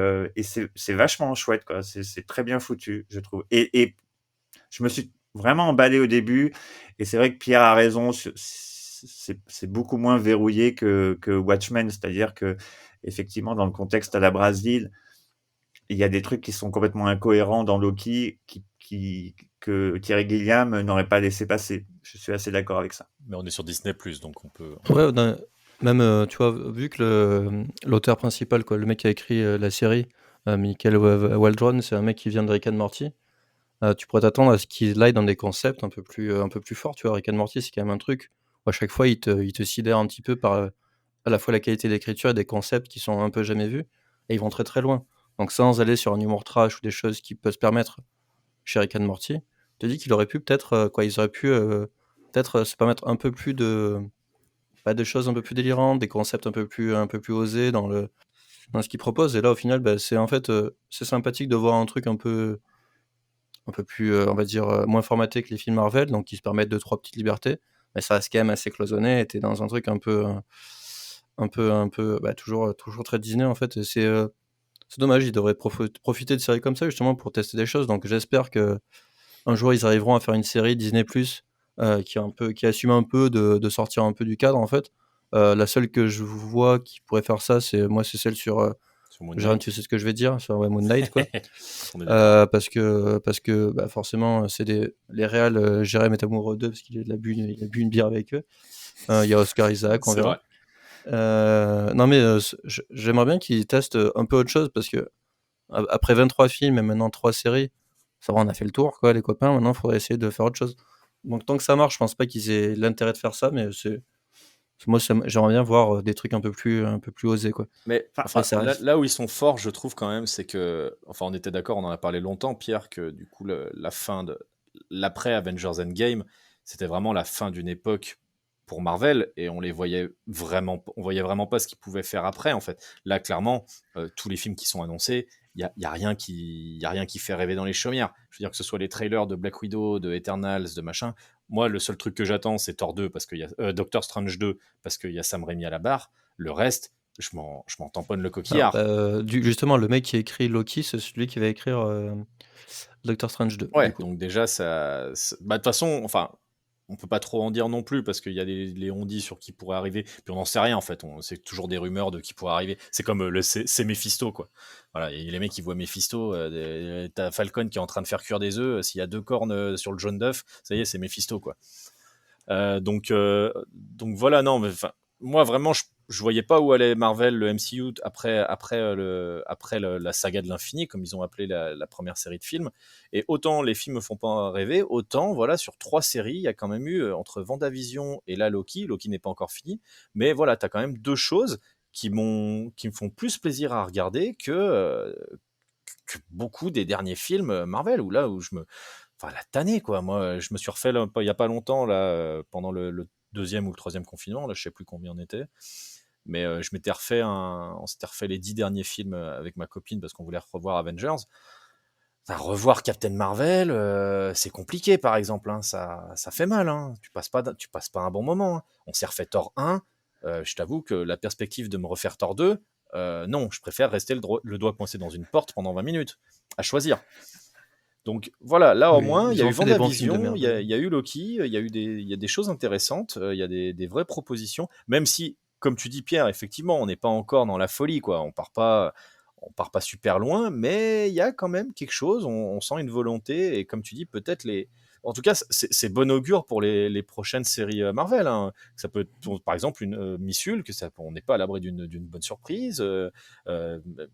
c'est vachement chouette, quoi. C'est très bien foutu, je trouve. Et je me suis vraiment emballé au début, et c'est vrai que Pierre a raison, c'est beaucoup moins verrouillé que Watchmen, c'est-à-dire que effectivement, dans le contexte à la Brésil, il y a des trucs qui sont complètement incohérents dans Loki, que Thierry Gilliam n'aurait pas laissé passer. Je suis assez d'accord avec ça. Mais on est sur Disney+, donc on peut. Ouais, même, tu vois, vu que l'auteur principal, quoi, le mec qui a écrit la série, Michael Waldron, c'est un mec qui vient de Rick and Morty, tu pourrais t'attendre à ce qu'il aille dans des concepts un peu plus forts, tu vois. Rick and Morty, c'est quand même un truc où à chaque fois, il te sidère un petit peu par à la fois la qualité d'écriture et des concepts qui sont un peu jamais vus, et ils vont très très loin. Donc sans aller sur un humour trash ou des choses qui peuvent se permettre chez Rick and Morty, je te dis qu'il aurait pu peut-être, ils auraient pu peut-être se permettre un peu plus de choses un peu plus délirantes, des concepts un peu plus osés dans ce qu'ils proposent. Et là, au final, bah, c'est en fait, c'est sympathique de voir un truc un peu plus, on va dire, moins formaté que les films Marvel, donc qui se permettent 2-3 petites libertés, mais ça reste quand même assez cloisonné, et tu dans un truc bah, toujours très Disney, en fait. Et c'est dommage, ils devraient profiter de séries comme ça, justement, pour tester des choses. Donc j'espère qu'un jour, ils arriveront à faire une série Disney+, qui assume un peu de sortir un peu du cadre, en fait. La seule que je vois qui pourrait faire ça, c'est celle sur, Sur Moon Jérôme, Knight. tu sais ce que je vais dire? Sur, ouais, Moon Knight, quoi. On est d'accord. Parce que, bah, forcément, c'est les réals, Jérém est amoureux d'eux parce qu'il a bu une bière avec eux. Il y a Oscar Isaac, on C'est verra. vrai. Non, mais j'aimerais bien qu'ils testent un peu autre chose parce que après 23 films et maintenant 3 séries, ça va, on a fait le tour, quoi, les copains. Maintenant, il faudrait essayer de faire autre chose. Donc, tant que ça marche, je pense pas qu'ils aient l'intérêt de faire ça, mais moi, j'aimerais bien voir des trucs un peu plus osés, quoi. Mais Enfin, Après, ça là, reste. là où ils sont forts, je trouve quand même, c'est que, enfin, on était d'accord, on en a parlé longtemps, Pierre, que du coup, la fin de l'après Avengers Endgame, c'était vraiment la fin d'une époque pour Marvel, et on voyait vraiment pas ce qu'ils pouvaient faire après, en fait. Là, clairement, tous les films qui sont annoncés, y a rien qui fait rêver dans les chaumières. Je veux dire que ce soit les trailers de Black Widow, de Eternals, de machin. Moi, le seul truc que j'attends, c'est Thor 2 parce qu'il y a Doctor Strange 2 parce qu'il y a Sam Raimi à la barre. Le reste, je m'en tamponne le Alors, coquillard. justement, le mec qui a écrit Loki, c'est celui qui va écrire Doctor Strange 2, du Ouais, coup. donc déjà, bah, de toute façon, enfin, on peut pas trop en dire non plus parce qu'il y a les on-dit sur qui pourrait arriver, puis on n'en sait rien en fait. C'est toujours des rumeurs de qui pourrait arriver. C'est comme c'est Mephisto, quoi. Voilà, et les mecs qui voient Mephisto, t'as Falcon qui est en train de faire cuire des œufs. S'il y a 2 cornes sur le jaune d'œuf, ça y est, c'est Mephisto, quoi. Donc voilà, non, mais enfin, moi vraiment, je voyais pas où allait Marvel, le MCU après la saga de l'infini, comme ils ont appelé la première série de films. Et autant les films me font pas rêver, autant voilà, sur 3 séries, il y a quand même eu entre WandaVision et là Loki. Loki n'est pas encore fini, mais voilà, t'as quand même 2 choses qui me font plus plaisir à regarder que beaucoup des derniers films Marvel, où je me, enfin, la tannée, quoi. Moi, je me suis refait, là, il y a pas longtemps, là, pendant le deuxième ou le troisième confinement, là, je sais plus combien on était, mais on s'était refait les 10 derniers films avec ma copine parce qu'on voulait revoir Avengers. Enfin, revoir Captain Marvel, c'est compliqué, par exemple, hein, ça fait mal, hein. Tu passes pas un bon moment, hein. On s'est refait Thor 1, je t'avoue que la perspective de me refaire Thor 2, non, je préfère rester le doigt coincé dans une porte pendant 20 minutes, à choisir. Donc voilà, là au Oui, moins, il y ils a ont eu fait des bons films de WandaVision, merde. il y a eu Loki, il y a des choses intéressantes, il y a des vraies propositions, même si, comme tu dis Pierre, effectivement, on n'est pas encore dans la folie, quoi. On part pas super loin, mais il y a quand même quelque chose, on sent une volonté, et comme tu dis, peut-être En tout cas, c'est bon augure pour les prochaines séries Marvel, hein. Ça peut être, par exemple, une Miss Hulk, on n'est pas à l'abri d'une bonne surprise. Euh,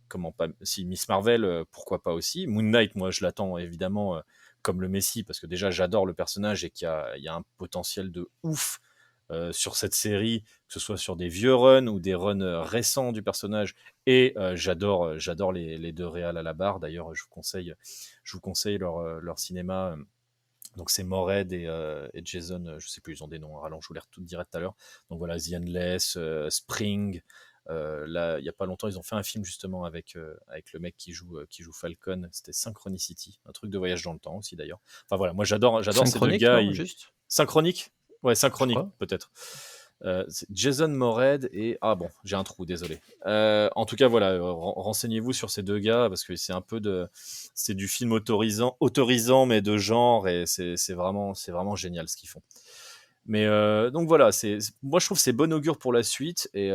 Comment pas, si Miss Marvel, pourquoi pas aussi. Moon Knight, moi je l'attends évidemment comme le Messi parce que déjà j'adore le personnage et qu'il y a un potentiel de ouf sur cette série, que ce soit sur des vieux runs ou des runs récents du personnage. Et j'adore les 2 réals à la barre. D'ailleurs, je vous conseille leur cinéma. Donc c'est Morehead et Jason, je sais plus, ils ont des noms rallonge, je vous les dirai tout à l'heure. Donc voilà, The Endless, Spring. Là, il y a pas longtemps, ils ont fait un film justement avec le mec qui joue Falcon. C'était Synchronicity, un truc de voyage dans le temps aussi d'ailleurs. Enfin voilà, moi j'adore ces deux Synchronique, gars. non, juste, Synchronique. Ouais, je Synchronique crois. peut-être. C'est Jason Morehead et ah bon, j'ai un trou, désolé. En tout cas, voilà, renseignez-vous sur ces 2 gars parce que c'est du film autorisant mais de genre, et c'est vraiment génial ce qu'ils font. Mais donc voilà, moi je trouve que c'est bon augure pour la suite, et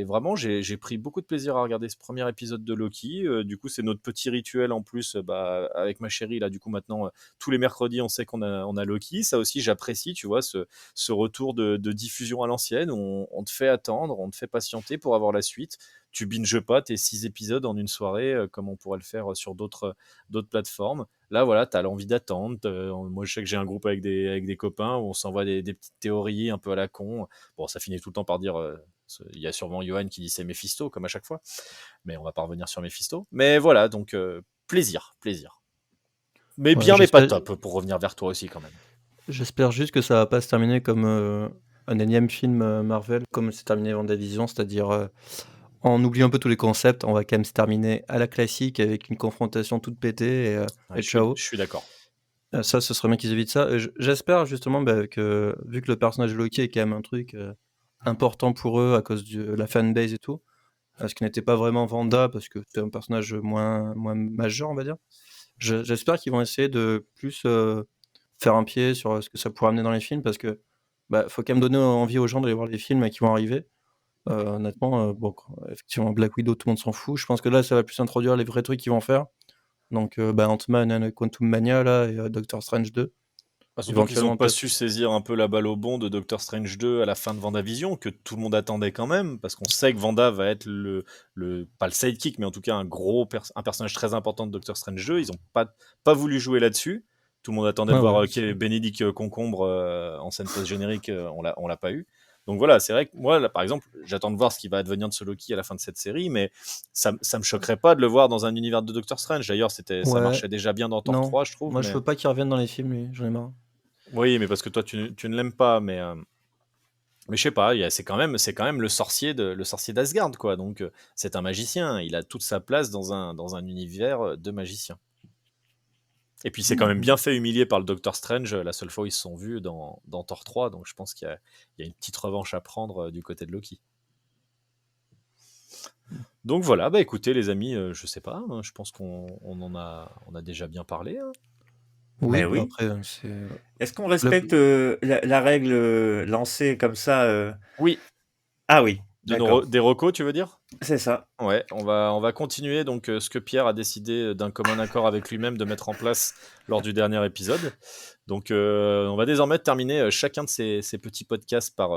vraiment j'ai pris beaucoup de plaisir à regarder ce premier épisode de Loki. Du coup, c'est notre petit rituel en plus, bah, avec ma chérie là. Du coup, maintenant tous les mercredis, on sait qu'on a Loki. Ça aussi, j'apprécie, tu vois, ce retour de diffusion à l'ancienne. On te fait attendre, on te fait patienter pour avoir la suite. Tu binges pas tes 6 épisodes en une soirée comme on pourrait le faire sur d'autres plateformes. Là, voilà, tu as l'envie d'attendre. Moi, je sais que j'ai un groupe avec des copains où on s'envoie des petites théories un peu à la con. Bon, ça finit tout le temps par dire. Il y a sûrement Johan qui dit c'est Mephisto, comme à chaque fois. Mais on va pas revenir sur Mephisto. Mais voilà, donc plaisir, plaisir. Mais Ouais, bien, mais pas top, pour revenir vers toi aussi, quand même. j'espère juste que ça va pas se terminer comme un énième film Marvel, comme c'est terminé WandaVision, c'est-à-dire on oublie un peu tous les concepts, on va quand même se terminer à la classique avec une confrontation toute pétée Ouais, et je suis, ciao. je suis d'accord. Ça, ce serait bien qu'ils évitent ça. J'espère justement que, vu que le personnage de Loki est quand même un truc important pour eux à cause de la fanbase et tout, ce qui n'était pas vraiment Wanda parce que c'était un personnage moins majeur, on va dire. J'espère qu'ils vont essayer de plus faire un pied sur ce que ça pourrait amener dans les films parce que faut quand même donner envie aux gens d'aller voir les films qui vont arriver. Honnêtement, bon, effectivement, Black Widow, tout le monde s'en fout. Je pense que là, ça va plus introduire les vrais trucs qu'ils vont faire. Donc, Ant-Man and Quantum Mania là, et Doctor Strange 2. Surtout qu'ils éventuellement ont pas peut-être. su saisir un peu la balle au bon de Doctor Strange 2 à la fin de WandaVision, que tout le monde attendait quand même, parce qu'on sait que Wanda va être pas le sidekick, mais en tout cas un personnage très important de Doctor Strange 2. Ils ont pas voulu jouer là-dessus. Tout le monde attendait de Ouais, voir ouais, c'est Bénédicte Concombre on scène post-générique, on l'a pas eu. Donc voilà, c'est vrai que moi, là, par exemple, j'attends de voir ce qui va advenir de ce Loki à la fin de cette série, mais ça me choquerait pas de le voir dans un univers de Doctor Strange. D'ailleurs, ça ouais, marchait déjà bien dans Thor non, 3, je trouve, moi je mais veux pas qu'il revienne dans les films lui, j'en ai marre. oui, mais parce que toi, tu ne l'aimes pas, mais je sais pas, c'est quand même le sorcier d'Asgard, quoi. Donc, c'est un magicien. Il a toute sa place dans un univers de magicien. Et puis, c'est quand même Mmh. bien fait humilier par le Docteur Strange la seule fois où ils se sont vus dans Thor 3. Donc, je pense qu'il y a une petite revanche à prendre du côté de Loki. Donc voilà, bah écoutez les amis, je sais pas, hein, je pense qu'on a déjà bien parlé, hein. Mais Oui, bah, oui. après, c'est Est-ce qu'on le respecte la règle lancée comme ça Oui, Ah oui, d'accord. des recos, tu veux dire? C'est ça. Ouais, on va continuer donc ce que Pierre a décidé d'un commun accord avec lui-même de mettre en place lors du dernier épisode. Donc on va désormais terminer chacun de ces petits podcasts par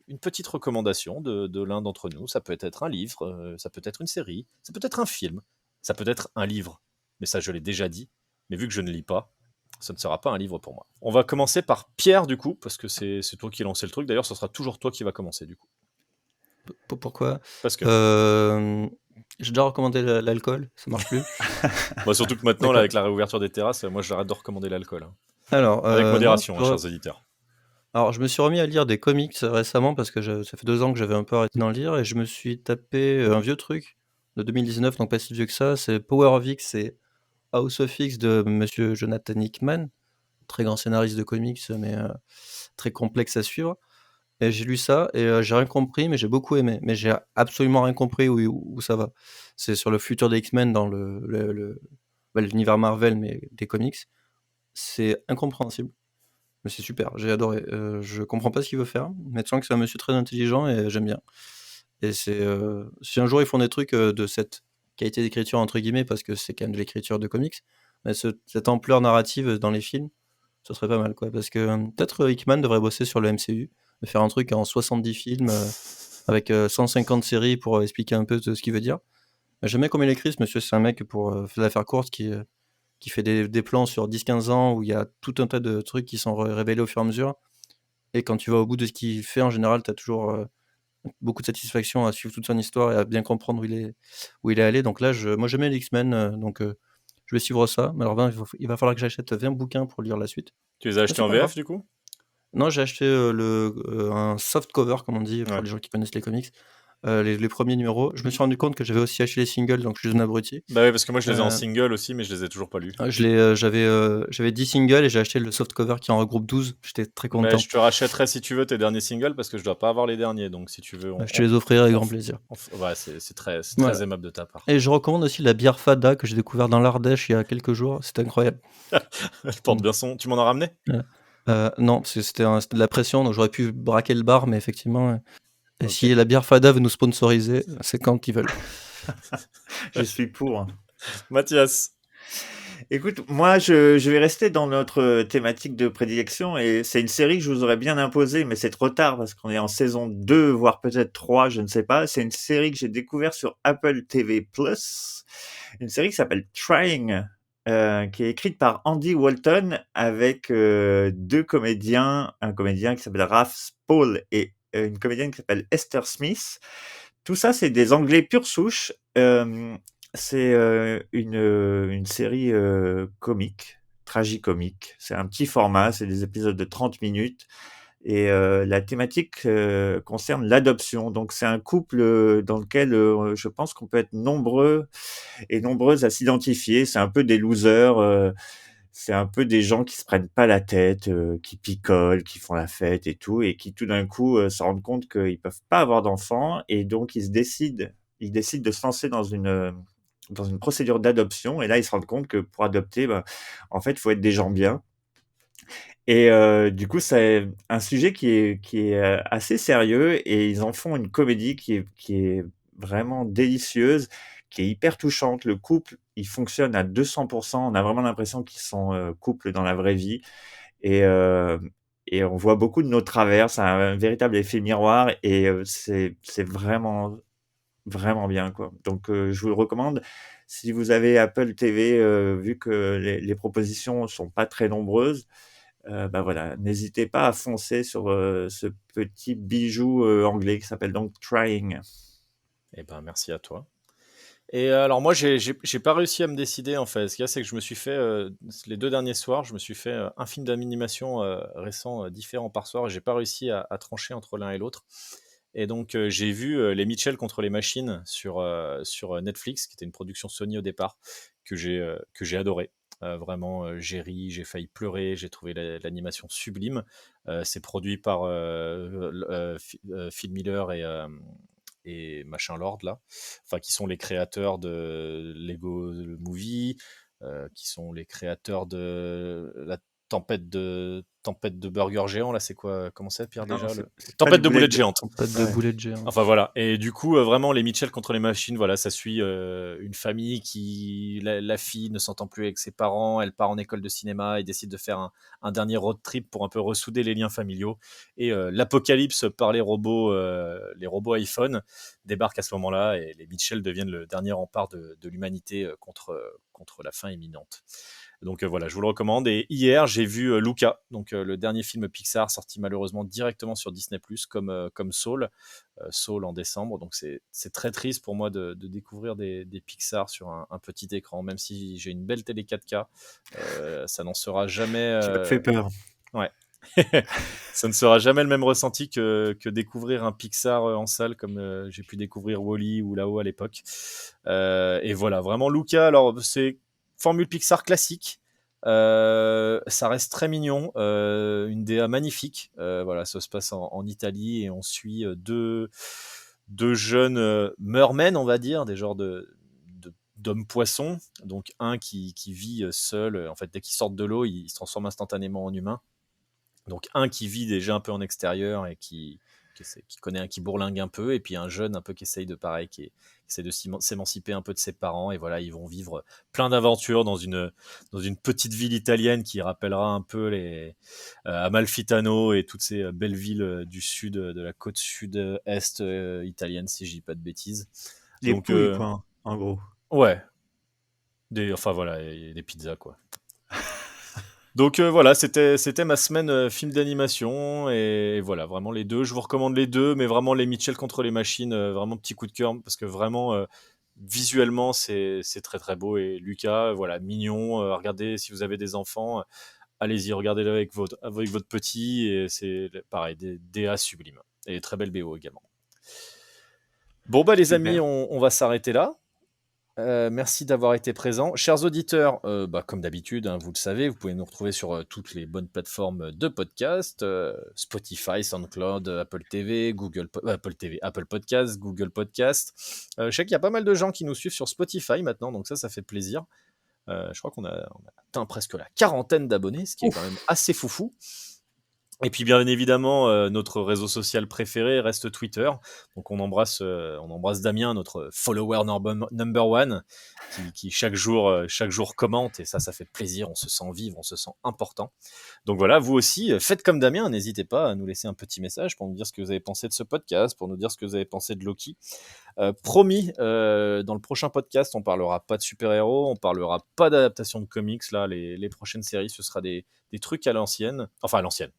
une petite recommandation de l'un d'entre nous. Ça peut être un livre, ça peut être une série, ça peut être un film, ça peut être un livre. Mais ça, je l'ai déjà dit. Mais vu que je ne lis pas, ça ne sera pas un livre pour moi. On va commencer par Pierre du coup, parce que c'est toi qui as lancé le truc. D'ailleurs, ce sera toujours toi qui va commencer du coup. pourquoi? Parce que J'ai déjà recommandé l'alcool, ça marche plus? Moi, surtout que maintenant, là, D'accord. avec la réouverture des terrasses, moi, j'arrête de recommander l'alcool, hein. Alors, Avec non, modération, hein, chers auditeurs. alors je me suis remis à lire des comics récemment parce que ça fait 2 ans que j'avais un peu arrêté d'en lire et je me suis tapé, un vieux truc de 2019, donc pas si vieux que ça, c'est Power of X et House of X de monsieur Jonathan Hickman, très grand scénariste de comics, mais très complexe à suivre. Et j'ai lu ça et j'ai rien compris, mais j'ai beaucoup aimé. Mais j'ai absolument rien compris où ça va. C'est sur le futur des X-Men dans l'univers Marvel, mais des comics. C'est incompréhensible, mais c'est super, j'ai adoré. Je comprends pas ce qu'il veut faire, mais tu sens que c'est un monsieur très intelligent et j'aime bien. Et si un jour ils font des trucs, de cette «qualité d'écriture» entre guillemets, parce que c'est quand même de l'écriture de comics, mais cette ampleur narrative dans les films, ce serait pas mal, quoi. Parce que, peut-être, Hickman devrait bosser sur le MCU, de faire un truc en 70 films, avec, 150 séries pour, expliquer un peu ce qu'il veut dire. J'aime bien comment il écrit ce monsieur, c'est un mec pour, la faire courte qui fait des plans sur 10-15 ans où il y a tout un tas de trucs qui sont révélés au fur et à mesure. Et quand tu vas au bout de ce qu'il fait, en général, tu as toujours beaucoup de satisfaction à suivre toute son histoire et à bien comprendre où il est allé. Donc là, moi j'aimais les X-Men, donc je vais suivre ça. Mais alors, il va falloir que j'achète 20 bouquins pour lire la suite. Tu les as Mais achetés c'est en pas grave. VF, du coup? Non, j'ai acheté un soft cover, comme on dit, pour Ouais. les gens qui connaissent les comics, les premiers numéros. Je me suis rendu compte que j'avais aussi acheté les singles, donc je suis un abruti. Bah ouais, parce que moi, je les ai en Euh, single aussi, mais je les ai toujours pas lus. j'avais 10 singles et j'ai acheté le soft cover qui en regroupe 12. J'étais très Mais content. je te rachèterai si tu veux tes derniers singles, parce que je dois pas avoir les derniers. Donc, si tu veux, Je te les offrirai avec grand plaisir. ouais, c'est très Voilà. aimable de ta part. Et je recommande aussi la bière Fada que j'ai découvert dans l'Ardèche il y a quelques jours. C'était incroyable. Elle porte bien son. Tu m'en as ramené? Voilà. Non, parce que c'était de la pression, donc j'aurais pu braquer le bar, mais effectivement, et Ok. si la bière Fada veut nous sponsoriser, c'est quand ils veulent. Je suis pour. Mathias. Écoute, moi, je vais rester dans notre thématique de prédilection et c'est une série que je vous aurais bien imposée, mais c'est trop tard parce qu'on est en saison 2, voire peut-être 3, je ne sais pas. C'est une série que j'ai découverte sur Apple TV+, une série qui s'appelle Trying, qui est écrite par Andy Walton avec deux comédiens, un comédien qui s'appelle Raph Spall et une comédienne qui s'appelle Esther Smith. Tout ça, c'est des Anglais pure souche. C'est une série comique, tragicomique. C'est un petit format, c'est des épisodes de 30 minutes. Et la thématique concerne l'adoption. Donc c'est un couple dans lequel je pense qu'on peut être nombreux et nombreuses à s'identifier. C'est un peu des losers. C'est un peu des gens qui se prennent pas la tête, qui picolent, qui font la fête et tout, et qui tout d'un coup se rendent compte qu'ils peuvent pas avoir d'enfants, et donc ils décident de se lancer dans une procédure d'adoption. Et là, ils se rendent compte que pour adopter, ben, en fait, il faut être des gens bien. Et du coup, c'est un sujet qui est assez sérieux, et ils en font une comédie qui est vraiment délicieuse, qui est hyper touchante. Le couple, il fonctionne à 200%. On a vraiment l'impression qu'ils sont couple dans la vraie vie. Et on voit beaucoup de nos travers. C'est un véritable effet miroir et c'est vraiment, vraiment bien, quoi. Donc je vous le recommande. Si vous avez Apple TV, vu que les propositions sont pas très nombreuses, bah, voilà, n'hésitez pas à foncer sur, ce petit bijou, anglais qui s'appelle donc Trying. Eh ben, merci à toi. Et alors moi, j'ai pas réussi à me décider en fait. Ce qu'il y a, c'est que je me suis fait les 2 derniers soirs, je me suis fait un film d'animation récent différent par soir. Et j'ai pas réussi à trancher entre l'un et l'autre. Et donc j'ai vu les Mitchell contre les machines sur Netflix, qui était une production Sony au départ, que j'ai adoré. Vraiment, j'ai ri, j'ai failli pleurer, j'ai trouvé l'animation sublime. C'est produit par Phil Miller et machin Lord là, enfin qui sont les créateurs de Lego Movie, qui sont les créateurs de la tempête de burger géant là, c'est quoi, comment c'est Pierre Non, déjà c'est pas tempête des de boulettes boulettes de géantes. Pas de ouais. boulettes géantes. Enfin voilà, et du coup vraiment les Mitchell contre les machines, voilà, ça suit une famille qui la fille ne s'entend plus avec ses parents, elle part en école de cinéma et décide de faire un dernier road trip pour un peu ressouder les liens familiaux, et l'apocalypse par les robots iPhone débarque à ce moment-là, et les Mitchell deviennent le dernier rempart de l'humanité contre la fin imminente. Donc voilà, je vous le recommande. Et hier, j'ai vu Luca, donc le dernier film Pixar sorti malheureusement directement sur Disney+, comme Soul, Soul en décembre. Donc c'est très triste pour moi de découvrir des Pixar sur un petit écran, même si j'ai une belle télé 4K, ça n'en sera jamais. Tu m'as fait peur. Ouais. Ça ne sera jamais le même ressenti que découvrir un Pixar en salle, comme j'ai pu découvrir Wall-E ou là-haut à l'époque. Et voilà, vraiment Luca, alors c'est formule Pixar classique. Ça reste très mignon, une DA magnifique. Voilà, ça se passe en Italie et on suit deux jeunes mermen, on va dire, des genres d'hommes poissons. Donc un qui vit seul, en fait, dès qu'ils sortent de l'eau, il se transforme instantanément en humain. Donc un qui vit déjà un peu en extérieur et qui connaît, qui bourlingue un peu, et puis un jeune un peu qui essaye de pareil, qui essaie de s'émanciper un peu de ses parents, et voilà, ils vont vivre plein d'aventures dans une petite ville italienne qui rappellera un peu les Amalfitano et toutes ces belles villes du sud, de la côte sud-est italienne, si je dis pas de bêtises. Les Donc pouilles, quoi, en gros. ouais, enfin voilà, et des pizzas quoi. Donc voilà, c'était ma semaine film d'animation, et voilà, vraiment les deux. Je vous recommande les deux, mais vraiment les Mitchell contre les machines, vraiment petit coup de cœur, parce que vraiment visuellement c'est très très beau, et Lucas, voilà, mignon. Regardez, si vous avez des enfants, allez-y, regardez-le avec votre petit, et c'est pareil, des DA sublimes et très belle BO également. Bon bah les amis, Super. on va s'arrêter là. Merci d'avoir été présents. Chers auditeurs, comme d'habitude, hein, vous le savez, vous pouvez nous retrouver sur toutes les bonnes plateformes de podcast, Spotify, SoundCloud, Apple TV, Apple Podcast, Google Podcast. Je sais qu'il y a pas mal de gens qui nous suivent sur Spotify maintenant, donc ça fait plaisir. Je crois qu'on a atteint presque la quarantaine d'abonnés, ce qui est quand même assez foufou. Et puis bien évidemment, notre réseau social préféré reste Twitter. Donc on embrasse Damien, notre follower number one, qui chaque jour commente, et ça fait plaisir. On se sent vivre, on se sent important. Donc voilà, vous aussi, faites comme Damien. N'hésitez pas à nous laisser un petit message pour nous dire ce que vous avez pensé de ce podcast, pour nous dire ce que vous avez pensé de Loki. Promis, dans le prochain podcast, on parlera pas de super-héros, on parlera pas d'adaptation de comics. Là, les prochaines séries, ce sera des trucs à l'ancienne. Enfin, à l'ancienne.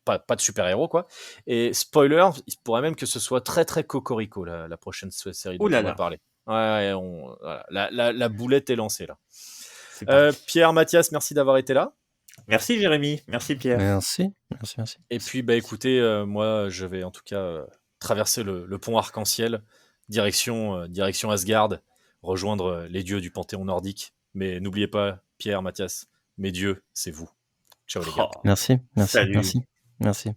Pas de super-héros, quoi. Et spoiler, il pourrait même que ce soit très très cocorico, la prochaine série dont Ouh là on va là. parler. Ouais, voilà, la boulette est lancée là. C'est parti. Pierre, Mathias, merci d'avoir été là. Merci Jérémy. Merci Pierre. Merci. Et puis écoutez, moi je vais en tout cas traverser le pont arc-en-ciel, direction Asgard, rejoindre les dieux du panthéon nordique. Mais n'oubliez pas, Pierre, Mathias, mes dieux, c'est vous. Ciao les gars. Oh, Merci. salut. Merci. Merci.